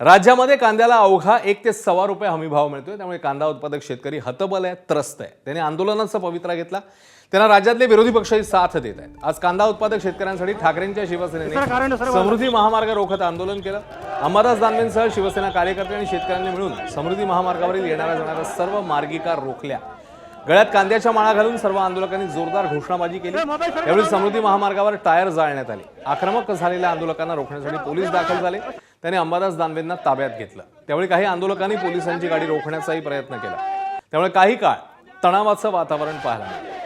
राज्यामध्ये कांद्याला अवघा 1 ते सव्वा रुपये हमीभाव मिळतोय, त्यामुळे कांदा उत्पादक शेतकरी हतबल आहे, त्रस्त आहे. त्यांनी आंदोलनाचा पवित्रा घेतला. त्यांना राज्यातले विरोधी पक्षही साथ देत आहेत. आज कांदा उत्पादक शेतकऱ्यांसाठी ठाकरेंच्या शिवसेनेने समृद्धी महामार्ग रोखत आंदोलन केलं. अंबादास दानवेंसह शिवसेना कार्यकर्ते आणि शेतकऱ्यांनी मिळून समृद्धी महामार्गावरील येणाऱ्या जाणाऱ्या सर्व मार्गिका रोखल्या. गळ्यात कांद्याच्या माळा घालून सर्व आंदोलकांनी जोरदार घोषणाबाजी केली. यावेळी समृद्धी महामार्गावर टायर जाळण्यात आले. आक्रमक झालेल्या आंदोलकांना रोखण्यासाठी पोलीस दाखल झाले. त्यांनी अंबादास दानवेंना ताब्यात घेतलं. त्यावेळी काही आंदोलकांनी पोलिसांची गाडी रोखण्याचाही प्रयत्न केला. त्यामुळे काही काळ तणावाचं वातावरण पाहायला मिळालं.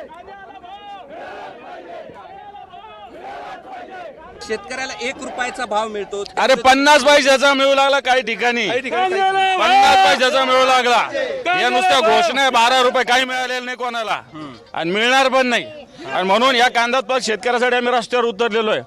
शेतकऱ्याला 1 रुपयाचा भाव मिळतो. अरे 50 पैशाचा मिळू लागला काही ठिकाणी 50 पैशाचा मिळू लागला. या नुसत्या घोषणा 12 रुपये काही मिळालेलं नाही कोणाला आणि मिळणार पण नाही. आणि म्हणून या कांदा उत्पादक शेतकऱ्यासाठी आम्ही रस्त्यावर उतरलेलो आहे.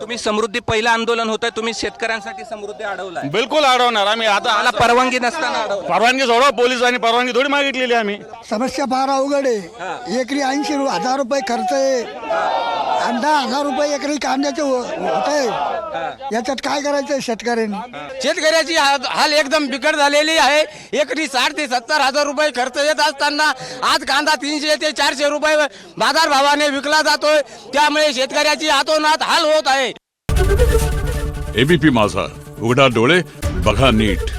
तुम्ही समृद्धी पहिलं आंदोलन होत आहे, तुम्ही शेतकऱ्यांसाठी समृद्धी अडवलाय. बिलकुल अडवणार आम्ही. आता मला परवानगी नसताना अडवलं. परवानगी सोडवा, पोलिसांनी परवानगी थोडी मागितलेली आम्ही. समस्या फार अवघड आहे. एकरी 80,000 रुपये खर्च आहे आणि 10,000 रुपये एकरी कांद्याचे होत आहे. याच्यात काय करायचंय शेतकऱ्यांनी? शेतकऱ्याची हाल एकदम बिकट झालेली आहे. एकरी 60,000 ते 70,000 रुपये खर्च येत असताना आज कांदा 300 ते 400 रुपये बाजार भावाने विकला जातोय. त्यामुळे शेतकऱ्याची हातोनात हाल होत आहे. एबीपी माझा, उघडा डोळे बघा नीट.